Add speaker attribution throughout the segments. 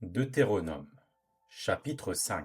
Speaker 1: Deutéronome, chapitre 5.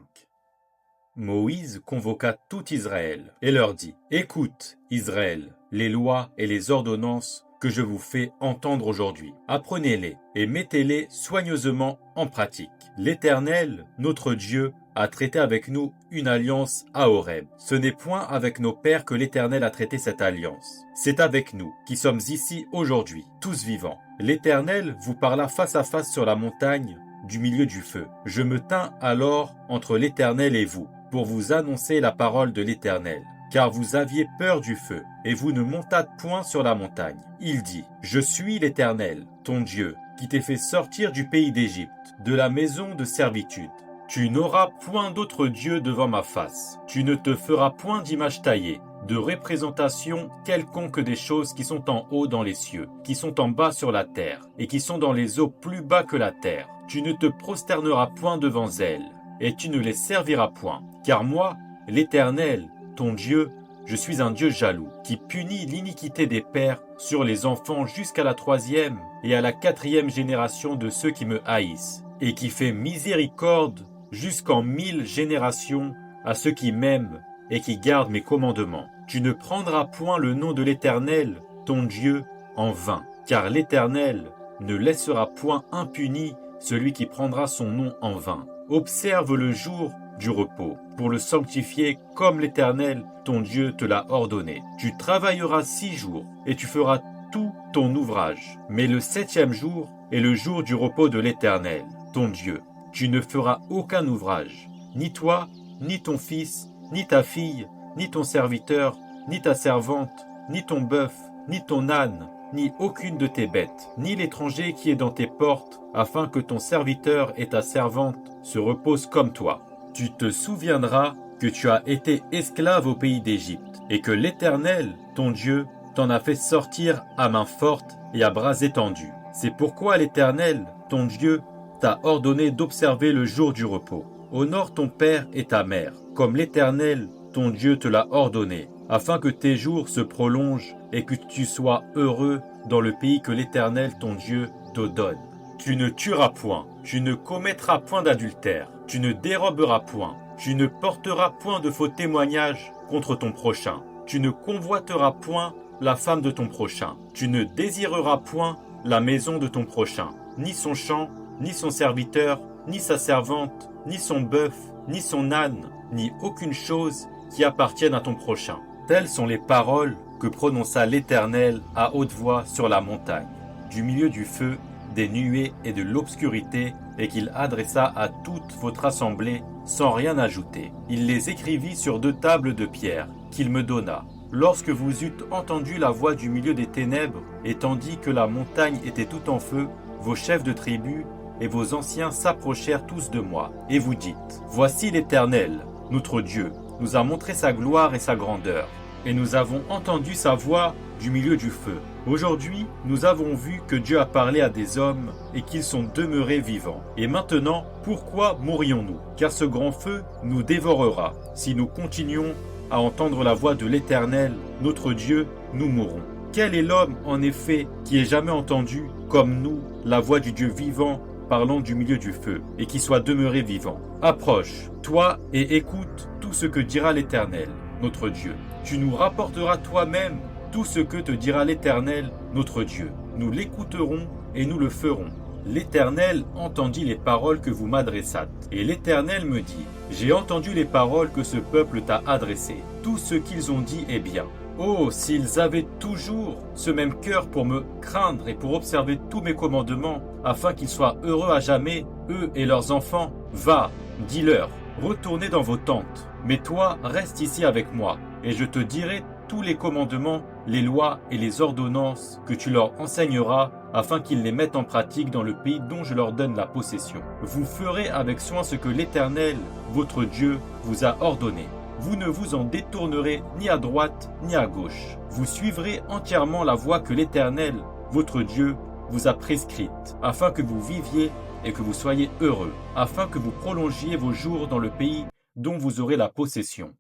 Speaker 1: Moïse convoqua tout Israël et leur dit : Écoute, Israël, les lois et les ordonnances que je vous fais entendre aujourd'hui. Apprenez-les et mettez-les soigneusement en pratique. L'Éternel, notre Dieu, a traité avec nous une alliance à Horeb. Ce n'est point avec nos pères que l'Éternel a traité cette alliance. C'est avec nous, qui sommes ici aujourd'hui, tous vivants. L'Éternel vous parla face à face sur la montagne du milieu du feu. Je me tins alors entre l'Éternel et vous, pour vous annoncer la parole de l'Éternel. Car vous aviez peur du feu, et vous ne montâtes point sur la montagne. Il dit : Je suis l'Éternel, ton Dieu, qui t'ai fait sortir du pays d'Égypte, de la maison de servitude. Tu n'auras point d'autre Dieu devant ma face. Tu ne te feras point d'image taillée, de représentation quelconque des choses qui sont en haut dans les cieux, qui sont en bas sur la terre, et qui sont dans les eaux plus bas que la terre. Tu ne te prosterneras point devant elles, et tu ne les serviras point. Car moi, l'Éternel, ton Dieu, je suis un Dieu jaloux, qui punit l'iniquité des pères sur les enfants jusqu'à la 3e et à la 4e génération de ceux qui me haïssent, et qui fait miséricorde jusqu'en 1000 générations à ceux qui m'aiment et qui gardent mes commandements. Tu ne prendras point le nom de l'Éternel, ton Dieu, en vain, car l'Éternel ne laissera point impuni celui qui prendra son nom en vain. Observe le jour du repos, pour le sanctifier comme l'Éternel, ton Dieu, te l'a ordonné. Tu travailleras 6 jours, et tu feras tout ton ouvrage. Mais le 7e jour est le jour du repos de l'Éternel, ton Dieu. Tu ne feras aucun ouvrage, ni toi, ni ton fils, ni ta fille, ni ton serviteur, ni ta servante, ni ton bœuf, ni ton âne, ni aucune de tes bêtes, ni l'étranger qui est dans tes portes, afin que ton serviteur et ta servante se reposent comme toi. Tu te souviendras que tu as été esclave au pays d'Égypte, et que l'Éternel, ton Dieu, t'en a fait sortir à main forte et à bras étendus. C'est pourquoi l'Éternel, ton Dieu, t'a ordonné d'observer le jour du repos. Honore ton père et ta mère, comme l'Éternel, ton Dieu, te l'a ordonné, afin que tes jours se prolongent et que tu sois heureux dans le pays que l'Éternel, ton Dieu, te donne. Tu ne tueras point, tu ne commettras point d'adultère, tu ne déroberas point, tu ne porteras point de faux témoignages contre ton prochain, tu ne convoiteras point la femme de ton prochain, tu ne désireras point la maison de ton prochain, ni son champ, ni son serviteur, ni sa servante, ni son bœuf, ni son âne, ni aucune chose qui appartienne à ton prochain. Telles sont les paroles que prononça l'Éternel à haute voix sur la montagne, du milieu du feu, des nuées et de l'obscurité, et qu'il adressa à toute votre assemblée sans rien ajouter. Il les écrivit sur 2 tables de pierre, qu'il me donna. Lorsque vous eûtes entendu la voix du milieu des ténèbres, et tandis que la montagne était tout en feu, vos chefs de tribu et vos anciens s'approchèrent tous de moi, et vous dites : Voici l'Éternel, notre Dieu, nous a montré sa gloire et sa grandeur, et nous avons entendu sa voix du milieu du feu. Aujourd'hui, nous avons vu que Dieu a parlé à des hommes et qu'ils sont demeurés vivants. Et maintenant, pourquoi mourrions-nous ? Car ce grand feu nous dévorera. Si nous continuons à entendre la voix de l'Éternel, notre Dieu, nous mourrons. Quel est l'homme, en effet, qui ait jamais entendu, comme nous, la voix du Dieu vivant parlant du milieu du feu, et qui soit demeuré vivant ? Approche, toi, et écoute tout ce que dira l'Éternel, notre Dieu. Tu nous rapporteras toi-même tout ce que te dira l'Éternel, notre Dieu. Nous l'écouterons et nous le ferons. L'Éternel entendit les paroles que vous m'adressâtes. Et l'Éternel me dit : J'ai entendu les paroles que ce peuple t'a adressées. Tout ce qu'ils ont dit est bien. Oh, s'ils avaient toujours ce même cœur pour me craindre et pour observer tous mes commandements, afin qu'ils soient heureux à jamais, eux et leurs enfants. Va, dis-leur, retournez dans vos tentes. Mais toi, reste ici avec moi, et je te dirai tous les commandements, les lois et les ordonnances que tu leur enseigneras, afin qu'ils les mettent en pratique dans le pays dont je leur donne la possession. Vous ferez avec soin ce que l'Éternel, votre Dieu, vous a ordonné. Vous ne vous en détournerez ni à droite ni à gauche. Vous suivrez entièrement la voie que l'Éternel, votre Dieu, vous a prescrite, afin que vous viviez et que vous soyez heureux, afin que vous prolongiez vos jours dans le pays dont vous aurez la possession.